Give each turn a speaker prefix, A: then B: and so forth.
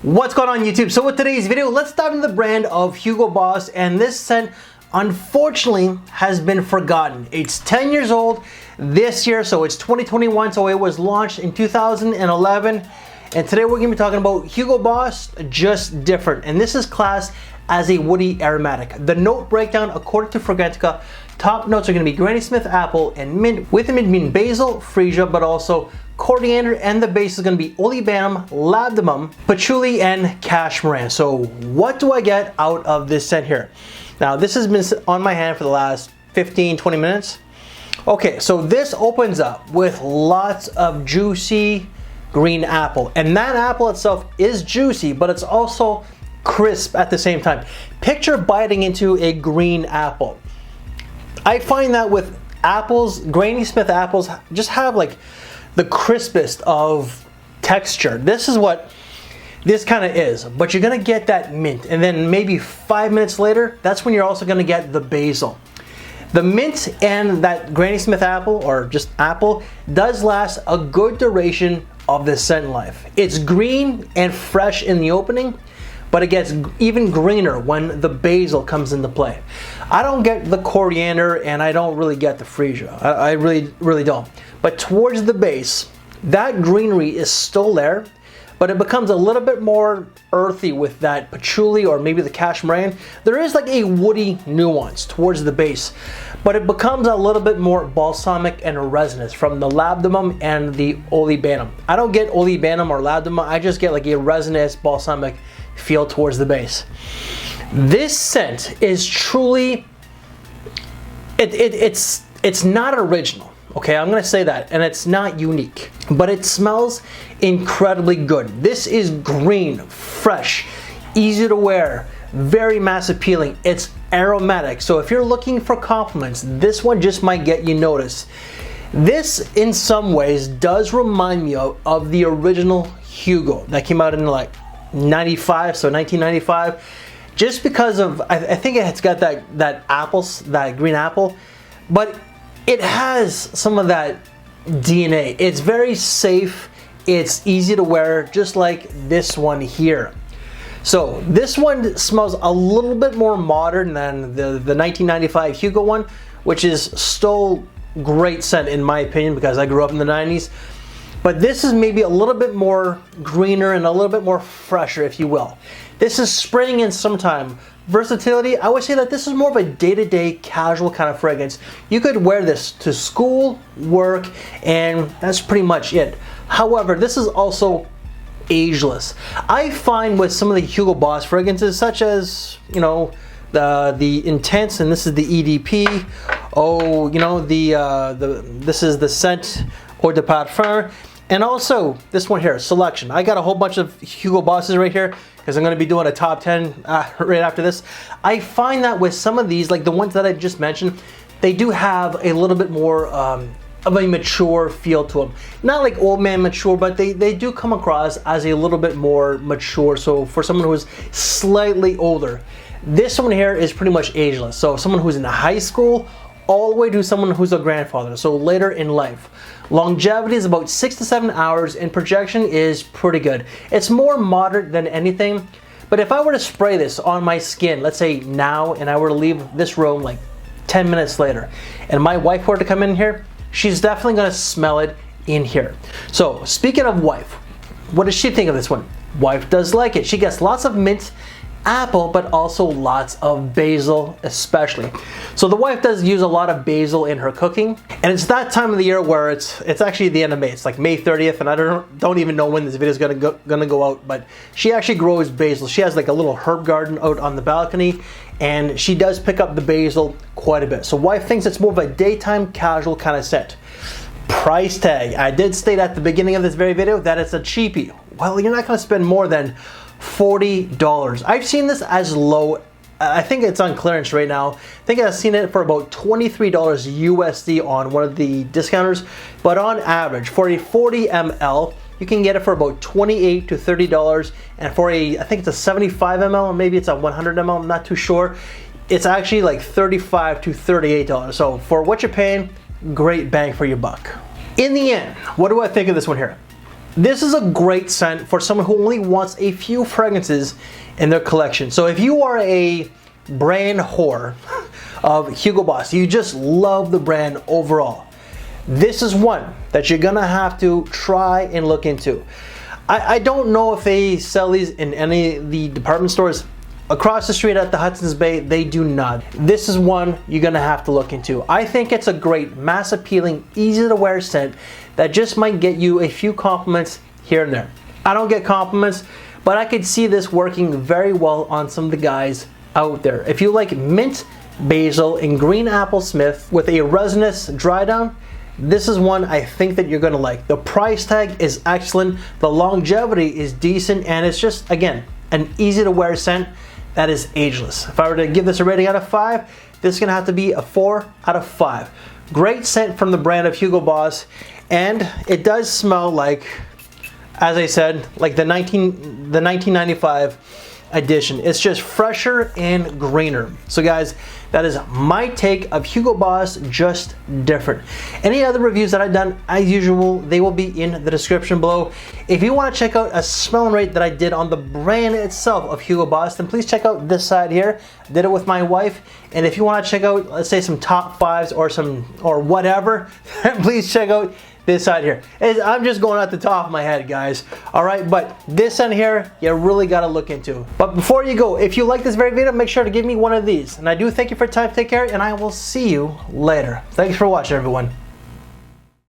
A: What's going on YouTube? So with today's video, let's dive into the brand of Hugo Boss, and this scent unfortunately has been forgotten. It's 10 years old this year, so it's 2021, so it was launched in 2011, and today we're going to be talking about Hugo Boss Just Different, and this is classed as a woody aromatic. The note breakdown according to Fragrantica, top notes are going to be Granny Smith apple and mint, with the mint being basil, freesia, but also coriander, and the base is going to be olibanum, ladamum, patchouli, and cashmere. So what do I get out of this scent here? Now this has been on my hand for the last 15-20 minutes. Okay, so this opens up with lots of juicy green apple, and that apple itself is juicy, but it's also crisp at the same time. Picture biting into a green apple. I find that with apples, Granny Smith apples just have like the crispest of texture. This is what this kind of is, but you're gonna get that mint, and then maybe 5 minutes later, that's when you're also gonna get the basil. The mint and that Granny Smith apple, or just apple, does last a good duration of the scent life. It's green and fresh in the opening, but it gets even greener when the basil comes into play. I don't get the coriander, and I don't really get the freesia. I really don't. But towards the base, that greenery is still there, but it becomes a little bit more earthy with that patchouli or maybe the cashmere. There is like a woody nuance towards the base, but it becomes a little bit more balsamic and resinous from the ladamum and the olibanum. I don't get olibanum or ladamum, I just get like a resinous balsamic feel towards the base. This scent is truly, it's not original. Okay, I'm gonna say that, and it's not unique, but it smells incredibly good. This is green, fresh, easy to wear, very mass appealing. It's aromatic, so if you're looking for compliments, this one just might get you noticed. This, in some ways, does remind me of the original Hugo that came out in like 95, so 1995, just because of, I think it's got that green apple, but it has some of that DNA. It's very safe, it's easy to wear, just like this one here. So this one smells a little bit more modern than the 1995 Hugo one, which is still great scent in my opinion because I grew up in the 90s. But this is maybe a little bit more greener and a little bit more fresher, if you will. This is spring and summertime. Versatility, I would say that this is more of a day-to-day casual kind of fragrance. You could wear this to school, work, and that's pretty much it. However, this is also ageless. I find with some of the Hugo Boss fragrances, such as, you know, the Intense, and this is the EDP. Oh, you know, this is the Scent Eau de Parfum. And also this one here, Selection. I got a whole bunch of Hugo Bosses right here because I'm going to be doing a top 10 right after this. I find that with some of these, like the ones that I just mentioned, they do have a little bit more of a mature feel to them. Not like old man mature, but they do come across as a little bit more mature. So for someone who is slightly older, this one here is pretty much ageless. So someone who's in high school all the way to someone who's a grandfather, so later in life. Longevity is about 6 to 7 hours, and projection is pretty good. It's more moderate than anything, but if I were to spray this on my skin, let's say now, and I were to leave this room like 10 minutes later, and my wife were to come in here, she's definitely gonna smell it in here. So speaking of wife, what does she think of this one? Wife does like it. She gets lots of mint, apple, but also lots of basil especially. So the wife does use a lot of basil in her cooking, and it's that time of the year where it's actually the end of May. It's like May 30th, and I don't even know when this video is gonna go out, but she actually grows basil. She has like a little herb garden out on the balcony, and she does pick up the basil quite a bit. So wife thinks it's more of a daytime casual kind of scent. Price tag. I did state at the beginning of this very video that it's a cheapie. Well, you're not gonna spend more than $40. I've seen this as low, I think it's on clearance right now. I think I've seen it for about $23 USD on one of the discounters, but on average for a 40 ml you can get it for about $28 to $30, and for I think it's a 75 ml, or maybe it's a 100 ml, I'm not too sure, it's actually like $35 to $38. So for what you're paying, great bang for your buck. In the end, what do I think of this one here? This is a great scent for someone who only wants a few fragrances in their collection. So if you are a brand whore of Hugo Boss, you just love the brand overall, this is one that you're gonna have to try and look into. I don't know if they sell these in any of the department stores. Across the street at the Hudson's Bay, they do not. This is one you're gonna have to look into. I think it's a great, mass appealing, easy to wear scent that just might get you a few compliments here and there. I don't get compliments, but I could see this working very well on some of the guys out there. If you like mint, basil, and green apple smith with a resinous dry down, this is one I think that you're gonna like. The price tag is excellent, the longevity is decent, and it's just, again, an easy to wear scent that is ageless. If I were to give this a rating out of 5, this is gonna have to be a 4 out of 5. Great scent from the brand of Hugo Boss, and it does smell like, as I said, like the 1995 edition. It's just fresher and greener. So guys, that is my take of Hugo Boss, just different. Any other reviews that I've done, as usual, they will be in the description below. If you want to check out a smell and rate that I did on the brand itself of Hugo Boss, then please check out this side here. I did it with my wife. And if you want to check out, let's say, some top 5s or whatever, please check out this side here. I'm just going at the top of my head, guys. All right, but this end here, you really got to look into. But before you go, if you like this very video, make sure to give me one of these. And I do thank you for your time. Take care, and I will see you later. Thanks for watching, everyone.